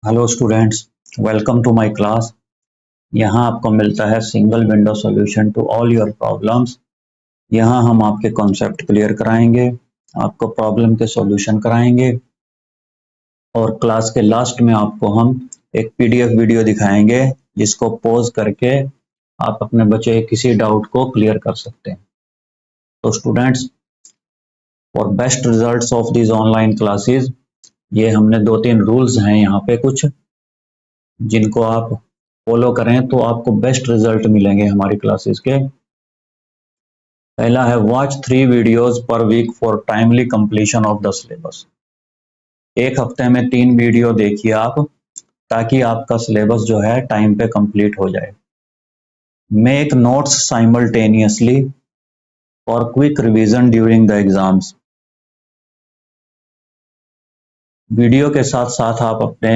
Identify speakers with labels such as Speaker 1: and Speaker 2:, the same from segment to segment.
Speaker 1: Hello students, welcome to my class. यहाँ आपको मिलता है single window solution to all your problems. यहाँ हम आपके कॉन्सेप्ट क्लियर कराएंगे, आपको प्रॉब्लम के सॉल्यूशन कराएंगे और क्लास के लास्ट में आपको हम एक पीडीएफ वीडियो दिखाएंगे जिसको पॉज करके आप अपने बच्चे के किसी डाउट को क्लियर कर सकते हैं। तो students, for best results of these online classes, ये हमने 2-3 रूल्स हैं यहाँ पे कुछ, जिनको आप फॉलो करें तो आपको बेस्ट रिजल्ट मिलेंगे हमारी क्लासेस के। पहला है watch 3 videos per week for timely completion of the syllabus. एक हफ्ते में 3 वीडियो देखिए आप, ताकि आपका सिलेबस जो है टाइम पे कंप्लीट हो जाए। Make notes simultaneously for quick revision during the exams. Video के साथ साथ आप अपने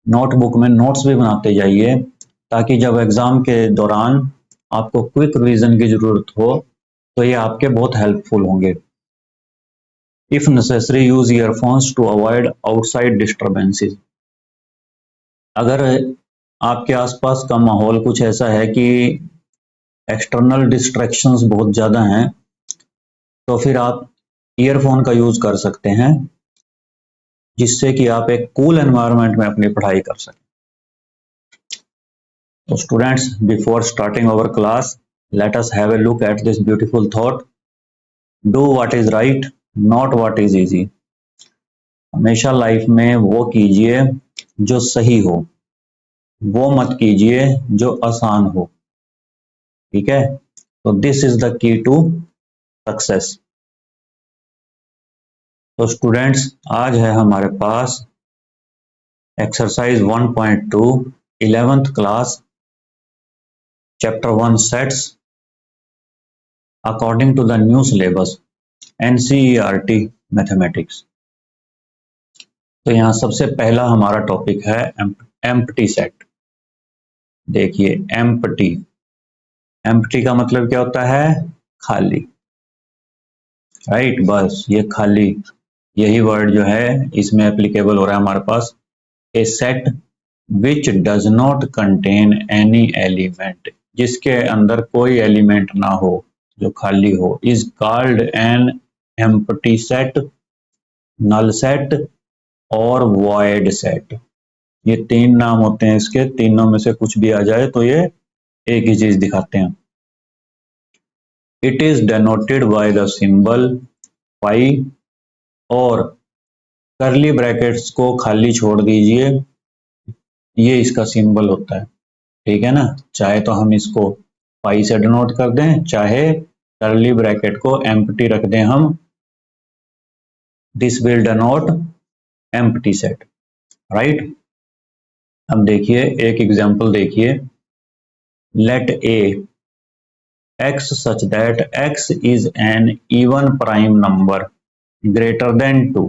Speaker 1: नोटबुक में नोट्स भी बनाते जाइए, ताकि जब एग्जाम के दौरान आपको क्विक रिवीजन की जरूरत हो तो ये आपके बहुत हेल्पफुल होंगे। If necessary use earphones to avoid outside disturbances. अगर आपके आसपास का माहौल कुछ ऐसा है कि एक्सटर्नल डिस्ट्रैक्शंस बहुत ज़्यादा हैं, तो फिर आप ईयरफोन का यूज कर सकते हैं, जिससे कि आप एक कूल एनवायरनमेंट में अपनी पढ़ाई कर सकें। So students, before starting our class, let us have a look at this beautiful thought. Do what is right, not what is easy. हमेशा लाइफ में वो कीजिए जो सही हो, वो मत कीजिए जो आसान हो। ठीक है, तो this is the key to success. तो स्टूडेंट्स, आज है हमारे पास exercise 1.2 11th class, chapter 1 sets according to the new syllabus NCERT mathematics. तो यहाँ सबसे पहला हमारा टॉपिक है एम्प्टी सेट। देखिए, एम्प्टी का मतलब क्या होता है? खाली। राइट, बस ये खाली, यही वर्ड जो है इसमें एप्लीकेबल हो रहा है हमारे पास। A set which does not contain any element, जिसके अंदर कोई एलिमेंट ना हो, जो खाली हो, is called an empty set, null set और वॉइड सेट। ये 3 नाम होते हैं इसके, तीनों में से कुछ भी आ जाए तो ये एक ही चीज दिखाते हैं। It is denoted by the symbol phi, और करली ब्रैकेट्स को खाली छोड़ दीजिए, ये इसका सिंबल होता है। ठीक है ना, चाहे तो हम इसको फाई से डिनोट कर दें, चाहे करली ब्रैकेट को एम्प्टी रख दें हम। This will denote empty set, right. अब देखिए एक एग्जांपल देखिए, let a x such that x is an even prime number greater than 2।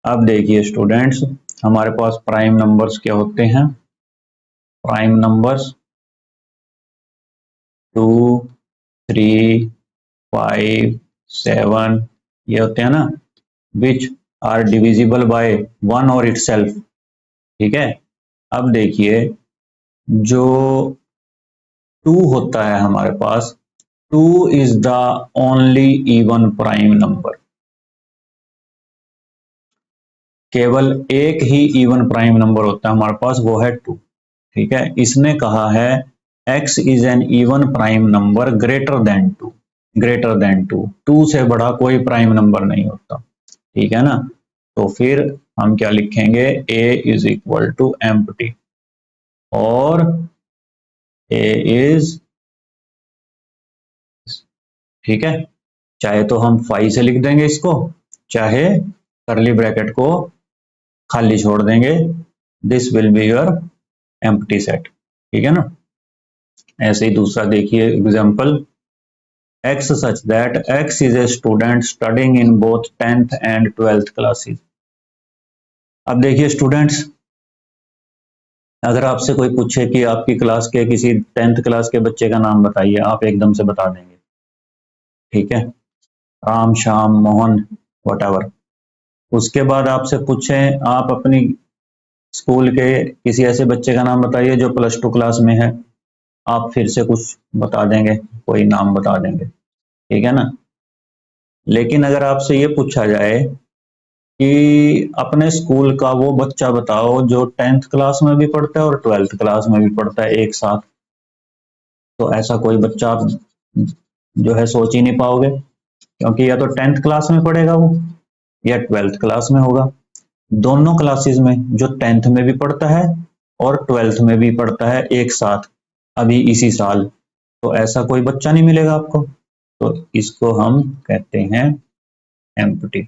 Speaker 1: अब देखिए स्टूडेंट्स, हमारे पास प्राइम नंबर्स क्या होते हैं? प्राइम नंबर्स 2, 3, 5, 7 ये होते हैं ना, विच आर डिविजिबल बाय 1 और इटसेल्फ। ठीक है, अब देखिए जो 2 होता है हमारे पास, 2 is the only even prime number. केवल एक ही इवन प्राइम नंबर होता है हमारे पास, वो है 2। ठीक है, इसने कहा है x is an even prime number greater than 2। Greater than 2, 2 से बड़ा कोई प्राइम नंबर नहीं होता। ठीक है ना, तो फिर हम क्या लिखेंगे? a is equal to empty, और a इज, ठीक है, चाहे तो हम 5 से लिख देंगे इसको, चाहे करली ब्रैकेट को खाली छोड़ देंगे। This will be your empty set. ठीक है ना, ऐसे ही दूसरा देखिए example, x such that x is a student studying in both 10th and 12th classes। अब देखिए स्टूडेंट्स, अगर आपसे कोई पूछे कि आपकी क्लास के किसी 10th क्लास के बच्चे का नाम बताइए, आप एकदम से बता देंगे। ठीक है, राम, श्याम, मोहन, वट। उसके बाद आपसे पूछें आप अपनी स्कूल के किसी ऐसे बच्चे का नाम बताइए जो +2 क्लास में है, आप फिर से कुछ बता देंगे, कोई नाम बता देंगे, ठीक है ना। लेकिन अगर आपसे ये पूछा जाए कि अपने स्कूल का वो बच्चा बताओ जो 10th क्लास में भी पढ़ता है और 12th क्लास में भी पढ़ता है एक साथ, तो ऐसा कोई बच्चा आप जो है सोच ही नहीं पाओगे, क्योंकि या तो 10th क्लास में पढ़ेगा वो या 12th क्लास में होगा। दोनों क्लासेस में जो 10th में भी पढ़ता है और 12th में भी पढ़ता है एक साथ अभी इसी साल, तो ऐसा कोई बच्चा नहीं मिलेगा आपको। तो इसको हम कहते हैं एम्प्टी,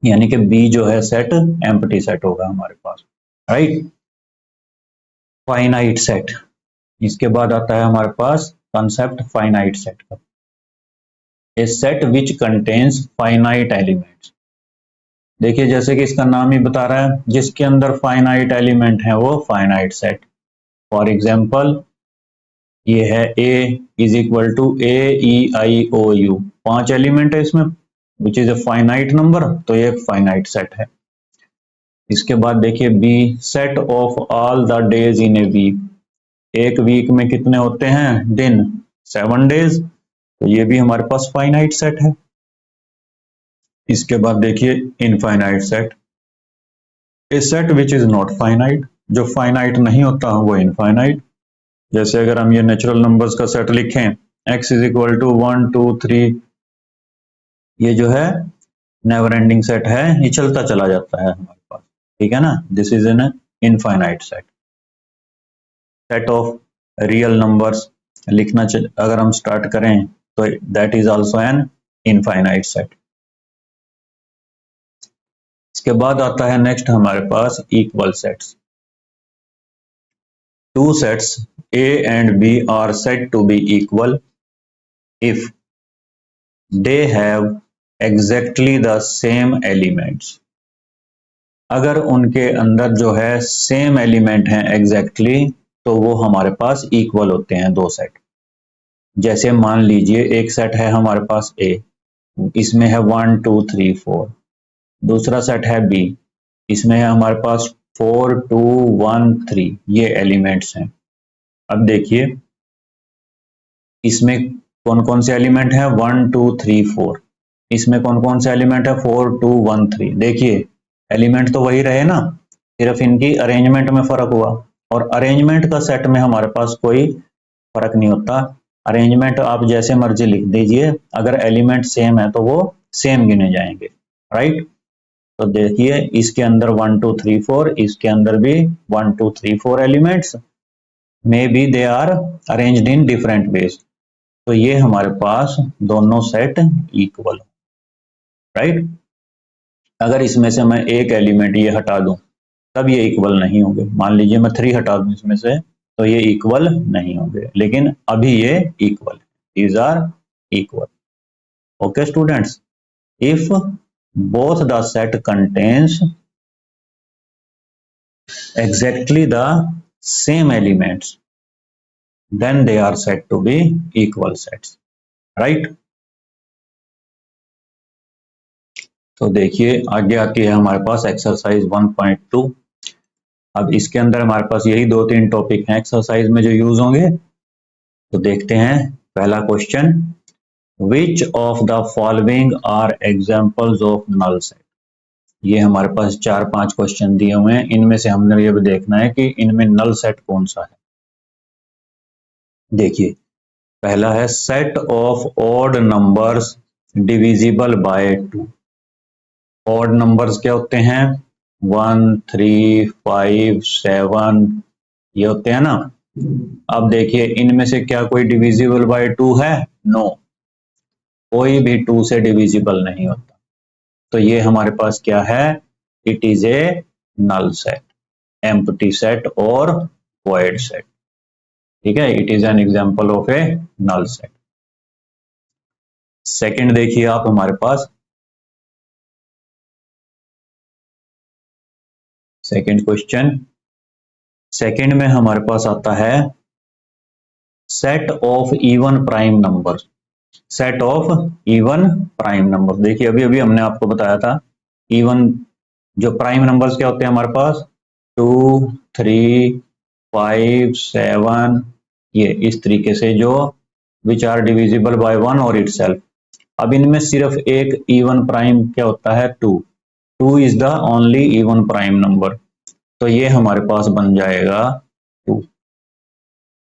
Speaker 1: यानी कि बी जो है सेट एम्प्टी सेट होगा हमारे पास, राइट। फाइनाइट सेट, इसके बाद आता है हमारे पास कंसेप्ट फाइनाइट सेट का। A set which contains finite elements. देखिए जैसे कि इसका नाम ही बता रहा है, जिसके अंदर फाइनाइट एलिमेंट है वो फाइनाइट सेट। फॉर एग्जाम्पल ये है A is equal to A E I O U, 5 element है इसमें, which is a finite number, तो ये फाइनाइट सेट है। इसके बाद देखिए B, set of all the days in a week, एक वीक में कितने होते हैं दिन, 7 डेज, तो ये भी हमारे पास फाइनाइट सेट है। इसके बाद देखिए infinite set, A set which is not finite, जो फाइनाइट नहीं होता वो इनफाइनाइट। जैसे अगर हम ये नेचुरल नंबर्स का सेट लिखें, x इज इक्वल टू 1 2 3, ये जो है नेवर एंडिंग सेट है, ये चलता चला जाता है हमारे पास, ठीक है ना। This is an infinite set. Set of real numbers लिखना अगर हम स्टार्ट करें तो that is also an infinite set. इसके बाद आता है नेक्स्ट हमारे पास equal sets. Two sets A and B are said to be equal if they have exactly the same elements। अगर उनके अंदर जो है सेम एलिमेंट हैं एग्जैक्टली तो वो हमारे पास इक्वल होते हैं दो सेट। जैसे मान लीजिए एक सेट है हमारे पास A, इसमें है 1 2 3 4, दूसरा सेट है B, इसमें है हमारे पास 4 2 1 3, ये एलिमेंट्स हैं। अब देखिए इसमें कौन कौन से एलिमेंट हैं, 1 2 3 4, इसमें कौन कौन से एलिमेंट है, 4 2 1 3। देखिए एलिमेंट तो वही रहे ना, सिर्फ इनकी अरेंजमेंट में फर्क हुआ, और अरेंजमेंट का सेट में हमारे पास कोई फर्क नहीं होता। अरेंजमेंट आप जैसे मर्जी लिख दीजिए, अगर एलिमेंट सेम है तो वो सेम गिने जाएंगे, राइट। तो देखिए इसके अंदर 1 2 3 4, इसके अंदर भी 1 2 3 4 elements, may be they are arranged in different ways, तो ये हमारे पास दोनों सेट इक्वल, राइट। अगर इसमें से मैं एक एलिमेंट ये हटा दूं तब ये इक्वल नहीं होंगे। मान लीजिए मैं 3 हटा दूं इसमें से तो ये इक्वल नहीं होंगे, लेकिन अभी ये equal, these are equal. Okay students, if both the set contains exactly the same elements then they are said to be equal sets, right। तो देखिए आगे आती है हमारे पास एक्सरसाइज 1.2। अब इसके अंदर हमारे पास यही 2-3 टॉपिक हैं एक्सरसाइज में जो यूज होंगे, तो देखते हैं। पहला question, which of the following are examples of null set. ये हमारे पास 4-5 क्वेश्चन दिए हुए हैं, इनमें से हमने ये भी देखना है कि इनमें नल सेट कौन सा है। देखिए पहला है set of odd numbers divisible by 2। Odd numbers क्या होते हैं, 1 3 5 7, ये होते हैं ना। अब देखिए इनमें से क्या कोई डिविजिबल बाय 2 है, नो, कोई भी 2 से डिविजिबल नहीं होता, तो ये हमारे पास क्या है, it is a null set, empty set और वॉइड सेट, ठीक है, it is an example of a null set. Second देखिए आप हमारे पास, सेकंड क्वेश्चन, सेकंड में हमारे पास आता है set of even prime number. Set of even prime number. देखिए अभी अभी हमने आपको बताया था इवन जो प्राइम नंबर्स क्या होते हैं हमारे पास 2, 3, 5, 7, ये इस तरीके से जो विच आर डिविजिबल बाय 1 और इटसेल्फ। अब इनमें सिर्फ एक इवन प्राइम क्या होता है 2। 2 is the only even prime number, तो ये हमारे पास बन जाएगा 2।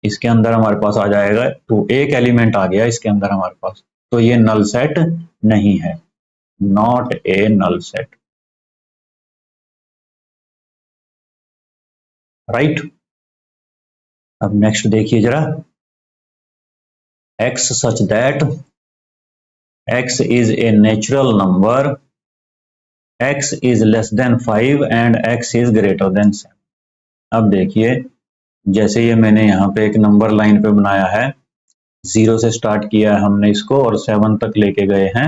Speaker 1: इसके अंदर हमारे पास आ जाएगा 2, एक एलिमेंट आ गया इसके अंदर हमारे पास, तो ये नल सेट नहीं है, not a null set, right. अब नेक्स्ट देखिए जरा, x such that x is a natural number, x is less than 5 and x is greater than 7। अब देखिए जैसे ये मैंने यहाँ पे एक नंबर लाइन पे बनाया है, 0 से स्टार्ट किया है हमने इसको और 7 तक लेके गए हैं।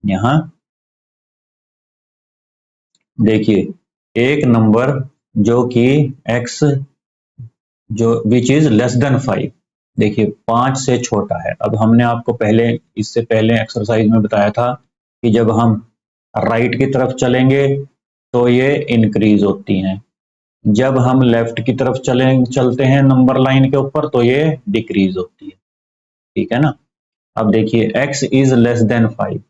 Speaker 1: यहाँ देखिए एक नंबर जो कि x जो विच इज लेस देन 5, देखिए 5 से छोटा है। अब हमने आपको पहले इससे पहले एक्सरसाइज में बताया था कि जब हम राइट की तरफ चलेंगे तो ये इंक्रीज होती हैं, जब हम लेफ्ट की तरफ चलते हैं नंबर लाइन के ऊपर तो ये डिक्रीज होती है, ठीक है ना। अब देखिए x इज लेस देन 5,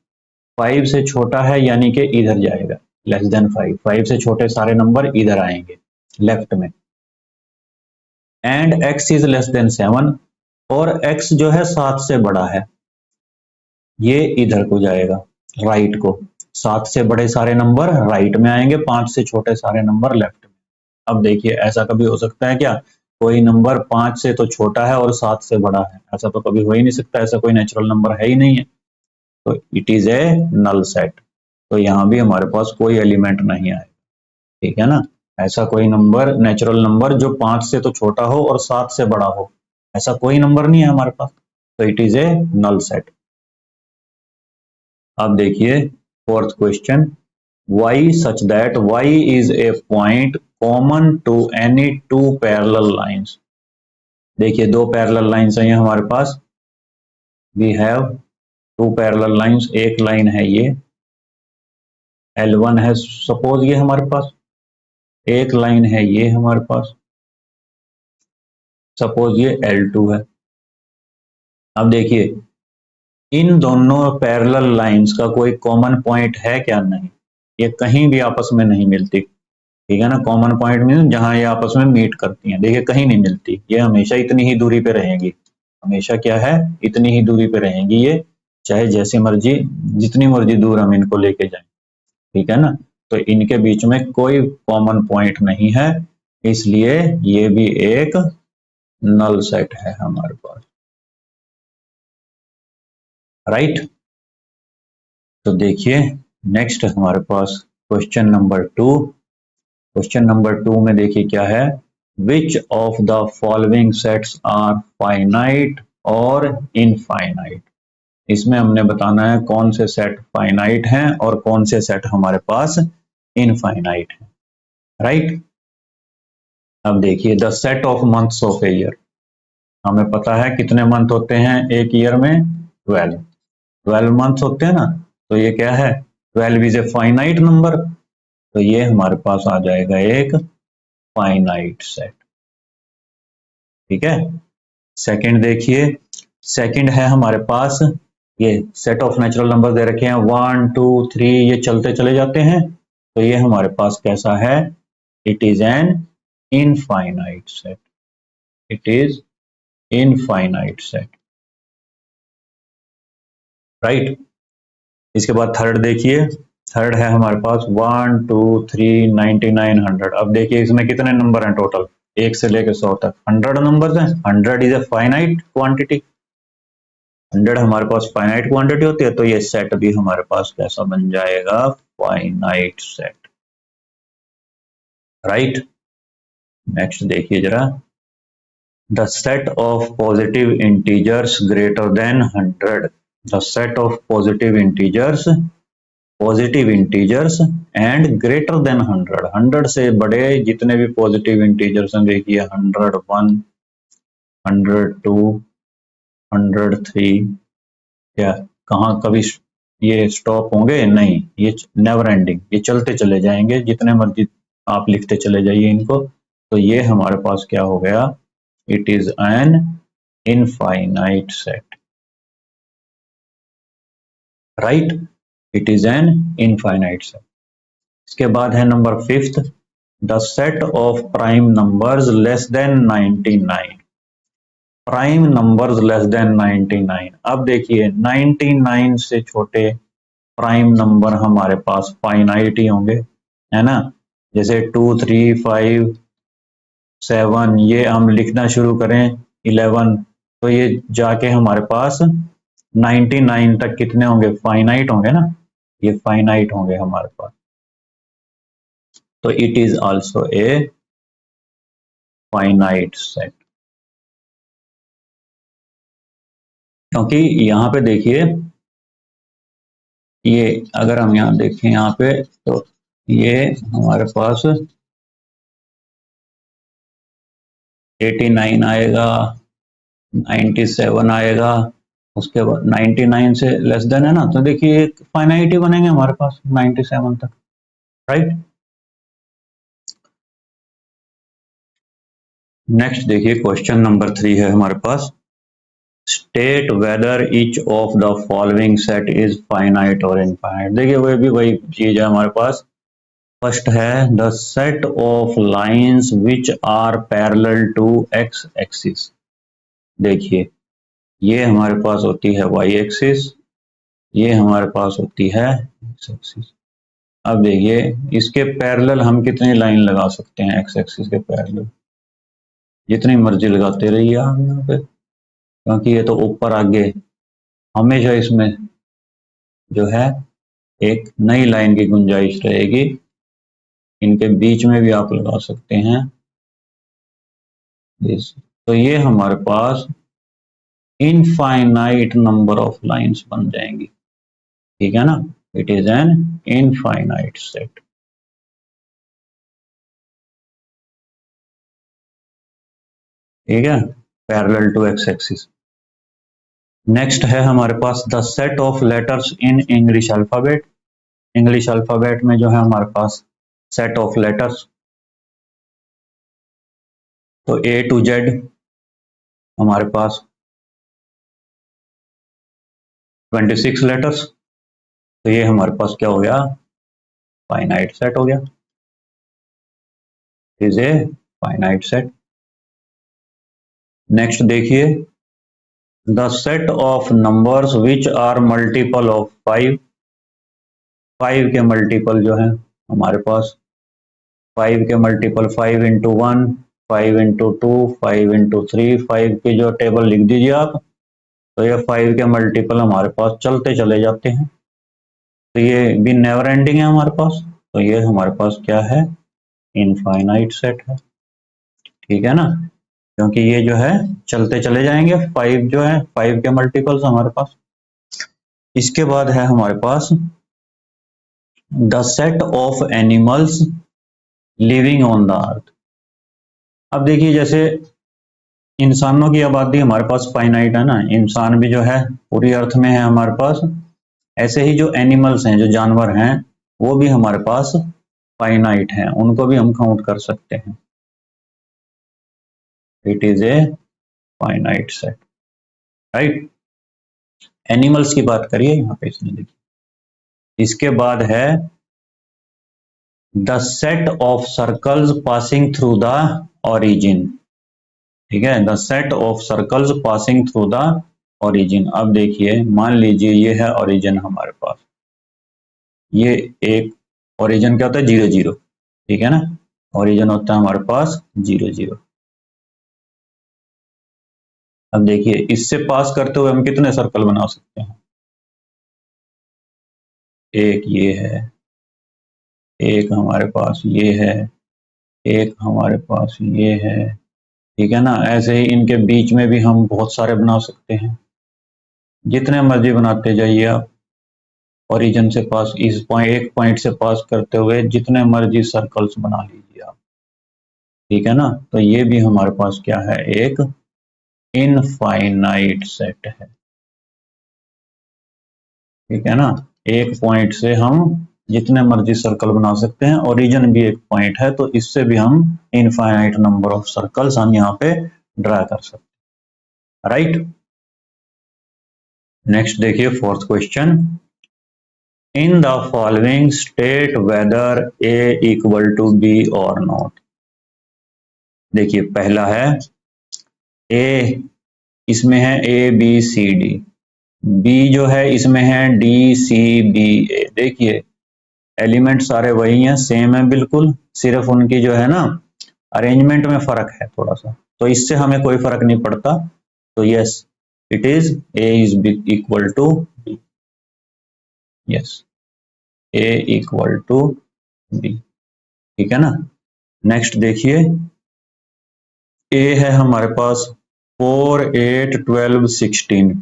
Speaker 1: 5 से छोटा है यानी कि इधर जाएगा, लेस देन 5, 5 से छोटे सारे नंबर इधर आएंगे लेफ्ट में। And x is less than 7, और x जो है 7 से बड़ा है, ये इधर को जाएगा राइट को, 7 से बड़े सारे नंबर राइट में आएंगे, 5 से छोटे सारे नंबर लेफ्ट में। अब देखिए ऐसा कभी हो सकता है क्या, कोई नंबर 5 से तो छोटा है और 7 से बड़ा है, ऐसा तो कभी हो ही नहीं सकता, ऐसा कोई नेचुरल नंबर है ही नहीं है, तो it is a null set. तो यहाँ भी हमारे पास कोई एलिमेंट नहीं आएगा, ठीक है ना। ऐसा कोई नंबर नेचुरल नंबर जो 5 से तो छोटा हो और 7 से बड़ा हो, ऐसा कोई नंबर नहीं है हमारे पास, तो it is a null set. अब देखिए fourth question, y such that y is a point common to any two parallel lines। देखिए दो पैरेलल लाइंस हैं हमारे पास, we have two parallel lines, एक लाइन है ये L1 है सपोज ये हमारे पास, एक लाइन है ये हमारे पास सपोज ये L2 है। अब देखिए इन दोनों पैरेलल लाइंस का कोई कॉमन पॉइंट है क्या, नहीं, ये कहीं भी आपस में नहीं मिलती, ठीक है ना। कॉमन पॉइंट मीन जहां ये आपस में मीट करती हैं, देखिए कहीं नहीं मिलती, ये हमेशा इतनी ही दूरी पे रहेंगी, हमेशा क्या है इतनी ही दूरी पे रहेंगी ये, चाहे जैसे मर्जी जितनी मर्जी दूर हम इनको लेके जाएं, ठीक है ना। तो इनके बीच में कोई कॉमन पॉइंट नहीं है, इसलिए ये भी एक नल सेट है हमारे पास, राइट। तो देखिए नेक्स्ट हमारे पास क्वेश्चन नंबर 2। क्वेश्चन नंबर 2 में देखिए क्या है, which of the following sets are finite और इनफाइनाइट। इसमें हमने बताना है कौन से सेट फाइनाइट हैं और कौन से सेट हमारे पास इनफाइनाइट हैं, राइट। अब देखिए the set of months of a year, हमें पता है कितने मंथ होते हैं एक ईयर में, 12, 12 मंथ होते हैं ना, तो ये क्या है 12 इज ए फाइनाइट नंबर, तो ये हमारे पास आ जाएगा एक फाइनाइट सेट, ठीक है। सेकंड देखिए, सेकंड है हमारे पास ये सेट ऑफ नेचुरल नंबर दे रखे हैं 1 2 3, ये चलते चले जाते हैं, तो ये हमारे पास कैसा है, it is an infinite set, it is infinite set, right. इसके बाद थर्ड देखिए, थर्ड है हमारे पास 1 2 3 99 100। अब देखिए इसमें कितने नंबर हैं टोटल, 1 से लेकर 100 तक 100 नंबर्स हैं, 100 इज ए फाइनाइट क्वांटिटी, 100 हमारे पास फाइनाइट क्वांटिटी होती है, तो ये सेट भी हमारे पास कैसा बन जाएगा, फाइनाइट सेट, राइट। नेक्स्ट देखिए जरा, the set of positive integers greater than 100, the set of positive integers and greater than 100, 100 से बड़े जितने भी पॉजिटिव इंटीजर्स हैं, देखिए 101 102 103 क्या कहाँ कभी ये स्टॉप होंगे? नहीं, ये नेवर एंडिंग, ये चलते चले जाएंगे, जितने मर्जी आप लिखते चले जाइए इनको। तो ये हमारे पास क्या हो गया? It is an infinite set, right? It is an infinite set. इसके बाद है number 5th, the set of prime numbers less than 99। Prime numbers less than 99। अब देखिए 99 से छोटे प्राइम नंबर हमारे पास फाइनाइट ही होंगे, है ना? जैसे 2, 3, 5, 7, ये हम लिखना शुरू करें 11, तो ये जाके हमारे पास 99 तक कितने होंगे? फाइनाइट होंगे ना, ये फाइनाइट होंगे हमारे पास। तो it is also a finite set, क्योंकि यहाँ पे देखिए, ये अगर हम यहाँ देखें यहाँ पे, तो ये हमारे पास 89 आएगा, 97 आएगा, उसके बाद 99 से लेस देन है ना, तो देखिए फाइनाइट ही बनेंगे हमारे पास 97 तक, राइट? नेक्स्ट देखिए क्वेश्चन नंबर 3 है हमारे पास, state whether each of the following set is finite और इनफाइनाइट। देखिए वो भी वही चीज है हमारे पास। फर्स्ट है the set of lines which are parallel to x axis. देखिए ये हमारे पास होती है वाई एक्सिस, ये हमारे पास होती है एक्स एक्सिस। अब देखिए इसके पैरेलल हम कितनी लाइन लगा सकते हैं? एक्स एक्सिस के पैरेलल जितनी मर्जी लगाते रहिए आप यहाँ पे, क्योंकि ये तो ऊपर आगे हमेशा इसमें जो है एक नई लाइन की गुंजाइश रहेगी। इनके बीच में भी आप लगा सकते हैं इस, तो ये हमारे पास इनफाइनाइट नंबर ऑफ लाइंस बन जाएंगी, ठीक है ना? It is an infinite set, ठीक है, parallel to x axis. Next है हमारे पास the set of letters in English alphabet. English alphabet में जो है हमारे पास सेट ऑफ लेटर्स, तो ए टू जेड हमारे पास 26 लेटर्स, तो ये हमारे पास क्या हो गया? फाइनाइट सेट हो गया, is a finite set. Next देखिए the set of numbers which are multiple of 5। 5 के मल्टीपल जो है हमारे पास, 5 के मल्टीपल 5 इंटू 1, 5 इंटू 2, 5 इंटू 3, 5 की जो टेबल लिख दीजिए आप, तो ये 5 के मल्टीपल हमारे पास चलते चले जाते हैं, तो ये भी नेवर एंडिंग है हमारे पास, तो ये हमारे पास क्या है? इनफाइनाइट सेट है, ठीक है ना? क्योंकि ये जो है चलते चले जाएंगे, 5 जो है 5 के मल्टीपल्स हमारे पास। इसके बाद है हमारे पास the set of animals living on the earth. अब देखिए जैसे इंसानों की आबादी हमारे पास फाइनाइट है ना, इंसान भी जो है पूरी अर्थ में है हमारे पास, ऐसे ही जो एनिमल्स हैं, जो जानवर हैं, वो भी हमारे पास फाइनाइट हैं, उनको भी हम काउंट कर सकते हैं। It is a finite set, right? Animals की बात करिए यहाँ पे इसने, देखिए इसके बाद है the set of circles passing through the origin, ठीक है, the set of circles passing through the origin. अब देखिए मान लीजिए ये है ओरिजिन हमारे पास, ये एक ओरिजिन क्या होता है? 0 0, ठीक है ना? ओरिजिन होता है हमारे पास 0 0। अब देखिए इससे पास करते हुए हम कितने सर्कल बना सकते हैं? एक ये है, एक हमारे पास ये है, एक हमारे पास ये है, ठीक है ना? ऐसे ही इनके बीच में भी हम बहुत सारे बना सकते हैं, जितने मर्जी बनाते जाइए आप, ओरिजिन से पास इस पॉइंट, एक पॉइंट से पास करते हुए जितने मर्जी सर्कल्स बना लीजिए आप, ठीक है ना? तो ये भी हमारे पास क्या है? एक इनफाइनाइट सेट है, ठीक है ना। एक पॉइंट से हम जितने मर्जी सर्कल बना सकते हैं, ओरिजिन भी एक पॉइंट है, तो इससे भी हम इनफाइनाइट नंबर ऑफ सर्कल्स हम यहाँ पे ड्रा कर सकते हैं, राइट। नेक्स्ट देखिए fourth question, in the following state whether A equal to B और नॉट। देखिए पहला है ए, इसमें है a B C d, B जो है इसमें है डी सी बी ए। देखिए एलिमेंट सारे वही हैं, सेम है बिल्कुल, सिर्फ उनकी जो है ना अरेंजमेंट में फर्क है थोड़ा सा, तो इससे हमें कोई फर्क नहीं पड़ता। तो yes, it is A is equal to B, yes A equal to B, ठीक है ना। नेक्स्ट देखिए, ए है हमारे पास 4 8 12 16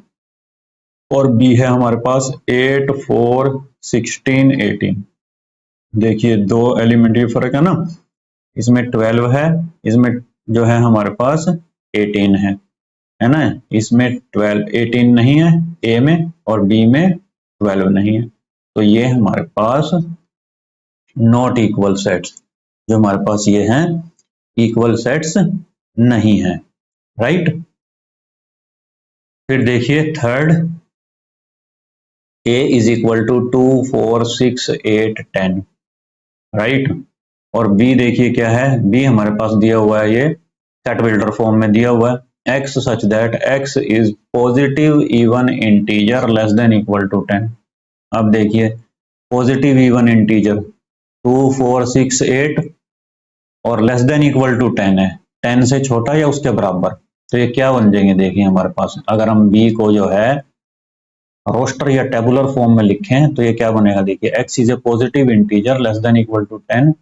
Speaker 1: और बी है हमारे पास 8 4 16 18। देखिए दो एलिमेंट्री फर्क है ना, इसमें 12 है, इसमें जो है हमारे पास 18 है ना। इसमें 12 18 नहीं है ए में और बी में 12 नहीं है, तो ये हमारे पास नॉट इक्वल सेट्स, जो हमारे पास ये हैं इक्वल सेट्स नहीं है, राइट। फिर देखिए third, A is equal to 2 4 6 8 10, right. और बी देखिए क्या है, बी हमारे पास दिया हुआ है, ये सेट बिल्डर फॉर्म में दिया हुआ है, x such that x is positive even integer less than equal to 10। अब देखिए पॉजिटिव इवन इंटीजर 2 4 6 8 और लेस देन इक्वल टू 10 है, 10 से छोटा या उसके बराबर, तो ये क्या बन जाएंगे देखिए हमारे पास, अगर हम बी को जो है रोस्टर या टेबुलर फॉर्म में लिखें तो ये क्या बनेगा, देखिए x is a positive integer less than equal to 10,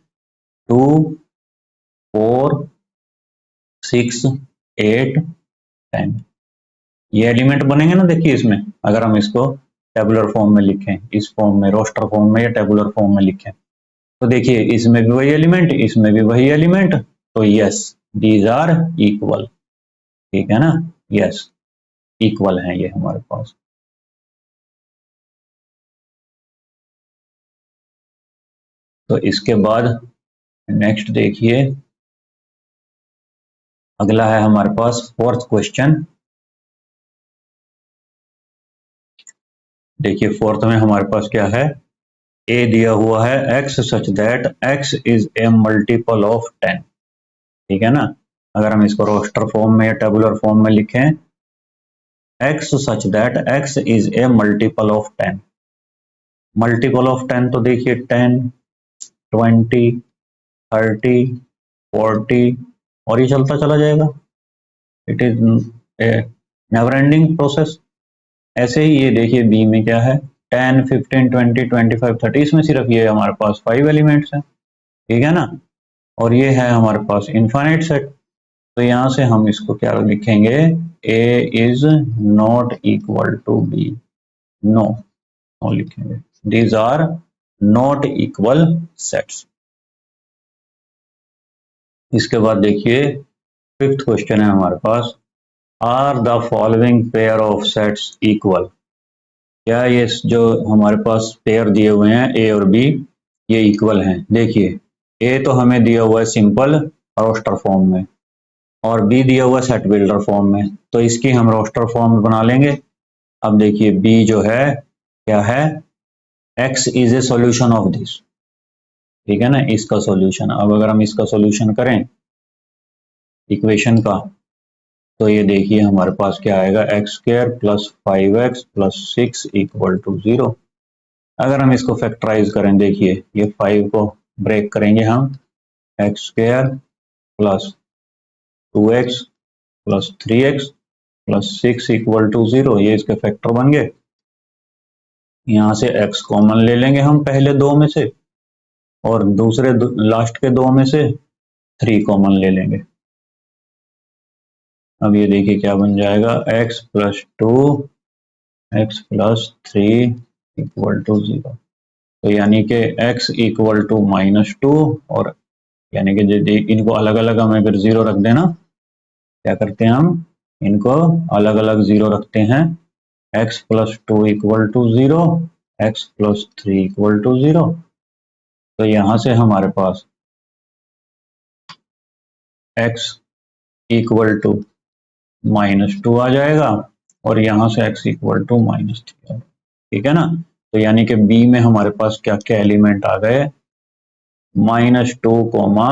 Speaker 1: 2 4 6 8 10, ये एलिमेंट बनेंगे ना। देखिए इसमें अगर हम इसको टेबुलर फॉर्म में लिखें, इस फॉर्म में रोस्टर फॉर्म में या टेबुलर फॉर्म में लिखें, तो देखिए इसमें भी वही एलिमेंट, इसमें भी वही एलिमेंट, तो यस दीज आर इक्वल, ठीक है ना, यस इक्वल है ये हमारे पास। तो इसके बाद नेक्स्ट देखिए, अगला है हमारे पास फोर्थ क्वेश्चन। देखिए फोर्थ में हमारे पास क्या है, ए दिया हुआ है x such that x is A multiple of 10, ठीक है ना। अगर हम इसको रोस्टर फॉर्म में या टेबुलर फॉर्म में लिखें, x such that x is A multiple of 10, multiple of 10 तो देखिए 10 20 30 40 और ये चलता चला जाएगा, it is A never ending process. ऐसे ही ये देखिए बी में क्या है, 10 15 20 25 30, इसमें सिर्फ ये हमारे पास 5 एलिमेंट्स हैं, ठीक है ना। और ये है हमारे पास इनफाइनाइट सेट, तो यहाँ से हम इसको क्या लिखेंगे, A is not equal to B, no no लिखेंगे, these are not equal sets. इसके बाद देखिए फिफ्थ क्वेश्चन है हमारे पास, are the following pair of sets equal. क्या ये जो हमारे पास पेयर दिए हुए हैं ए और बी, ये इक्वल हैं। देखिए ए तो हमें दिया हुआ है सिंपल रोस्टर फॉर्म में और बी दिया हुआ है सेट बिल्डर फॉर्म में, तो इसकी हम रोस्टर फॉर्म बना लेंगे। अब देखिए बी जो है क्या है, x is A solution of this, ठीक है ना, इसका सॉल्यूशन। अब अगर हम इसका सॉल्यूशन करें इक्वेशन का, तो ये देखिए हमारे पास क्या आएगा, x square plus 5x plus 6 equal to 0। अगर हम इसको फैक्टराइज करें, देखिए ये 5 को ब्रेक करेंगे हम, x square plus 2x plus 3x plus 6 equal to 0, ये इसके फैक्टर बन गए। यहाँ से x कॉमन ले लेंगे हम पहले दो में से, और दूसरे लास्ट के दो में से 3 कॉमन ले लेंगे। अब ये देखिए क्या बन जाएगा, x plus 2 x plus 3 equal to 0, तो यानी कि x इक्वल टू -2, और यानी कि इनको अलग अलग हम अगर 0 रख देना, क्या करते हैं हम इनको अलग अलग 0 रखते हैं, x plus 2 equal to 0 x plus 3 equal to 0। तो यहां से हमारे पास x इक्वल टू -2 आ जाएगा और यहां से x इक्वल टू -3। ठीक है ना। तो यानी कि b में हमारे पास क्या क्या एलिमेंट आ गए, -2 कोमा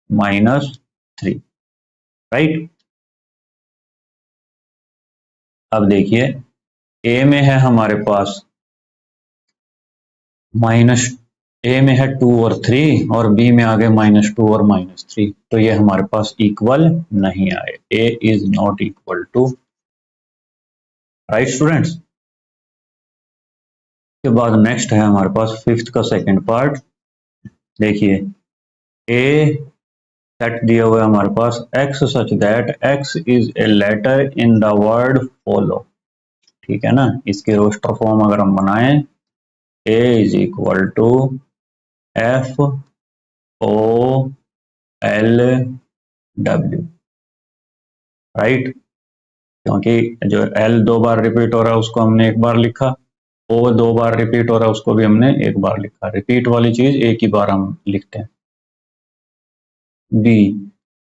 Speaker 1: -3, राइट। अब देखिए a में है हमारे पास माइनस ए में है 2 और 3 और बी में आ गए -2 और -3, तो ये हमारे पास इक्वल नहीं आए, A is not equal to, right students. के बाद नेक्स्ट है हमारे पास फिफ्थ का सेकंड पार्ट। देखिए ए सेट दिया हुआ है हमारे पास x such that x is a letter in the word follow. ठीक है ना। इसके रोस्टर फॉर्म अगर हम बनाएं, a is equal to F O L W, right. क्योंकि जो एल 2 बार रिपीट हो रहा है उसको हमने एक बार लिखा, ओ 2 बार रिपीट हो रहा है उसको भी हमने एक बार लिखा, रिपीट वाली चीज एक ही बार हम लिखते हैं। B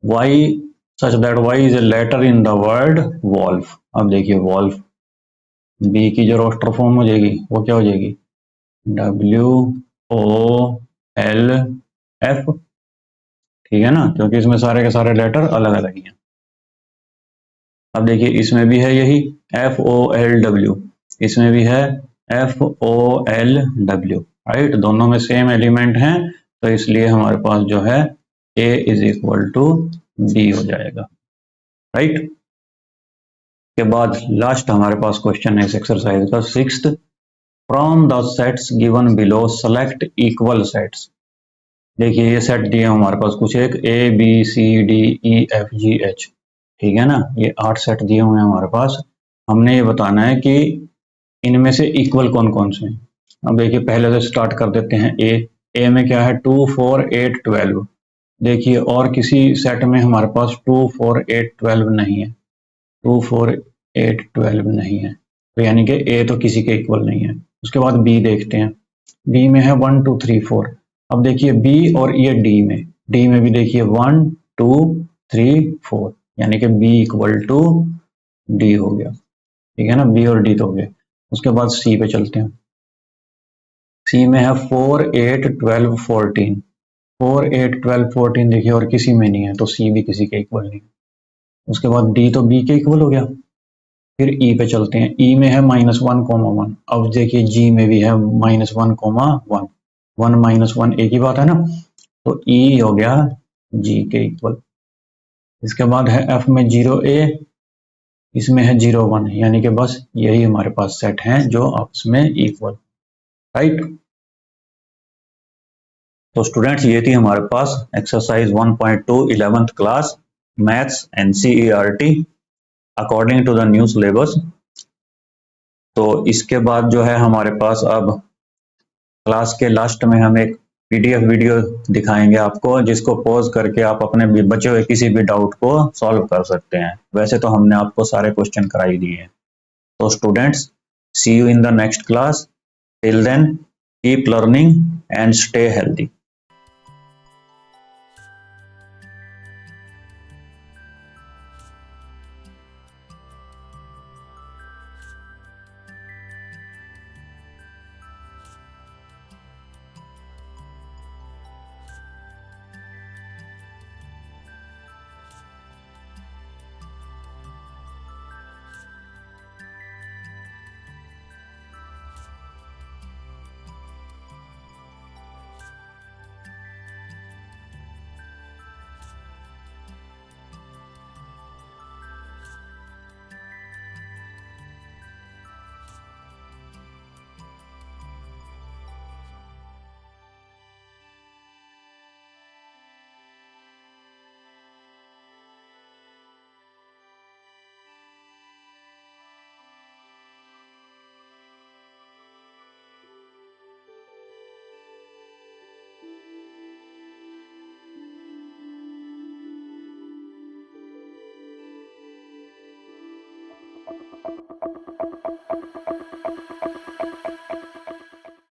Speaker 1: y such that y is a letter in the word wolf. अब देखिए वॉल्फ, बी की जो रोस्टर फॉर्म हो जाएगी वो क्या हो जाएगी, डब्ल्यू ओ एल एफ। ठीक है ना, क्योंकि इसमें सारे के सारे लेटर अलग अलग ही हैं। अब देखिए इसमें भी है यही एफ ओ एल डब्ल्यू, इसमें भी है F O L W, right. दोनों में सेम एलिमेंट हैं, तो इसलिए हमारे पास जो है A is equal to B हो जाएगा, राइट। के बाद लास्ट हमारे पास क्वेश्चन है इस एक्सरसाइज का sixth. From the sets given below select equal sets. देखिए ये सेट दिए हमारे पास कुछ एक A B C D E F G H. ठीक है ना, ये 8 सेट दिए हुए हैं हमारे पास। हमने ये बताना है कि इनमें से इक्वल कौन कौन से हैं। अब देखिए पहले से स्टार्ट कर देते हैं। ए में क्या है 2 4 8 12। देखिए और किसी सेट में हमारे पास 2 4 8 12 नहीं है, 2 4 8 12 नहीं है, तो यानी कि ए तो किसी के इक्वल नहीं है। उसके बाद बी देखते हैं, बी में है 1 2 3 4। अब देखिए बी और ये डी में भी देखिए 1 2 3 4, यानी कि बी इक्वल टू डी हो गया। ठीक है ना, बी और डी तो हो गए। उसके बाद सी पे चलते हैं। सी में है 4 8 12 14। 4 8 12 14 देखिए और किसी में नहीं है, तो सी भी किसी के इक्वल नहीं है। उसके बाद डी तो बी के इक्वल हो गया। फिर ई पे चलते हैं, ई में है -1, 1। अब देखिए जी में भी है -1, 1। 1 -1 एक ही बात है ना, तो ई हो गया जी के इक्वल। इसके बाद है एफ में 0 ए, इसमें है 0 1, यानी कि बस यही हमारे पास सेट हैं जो आपस में इक्वल, राइट। तो स्टूडेंट्स ये थी हमारे पास exercise 1.2 11th class maths NCERT according to the new syllabus. तो इसके बाद जो है हमारे पास अब क्लास के लास्ट में हम एक पीडीएफ वीडियो दिखाएंगे आपको, जिसको पॉज करके आप अपने भी बचे हुए किसी भी डाउट को सॉल्व कर सकते हैं। वैसे तो हमने आपको सारे क्वेश्चन करा ही दिए हैं। तो students see you in the next class, till then keep learning and stay healthy.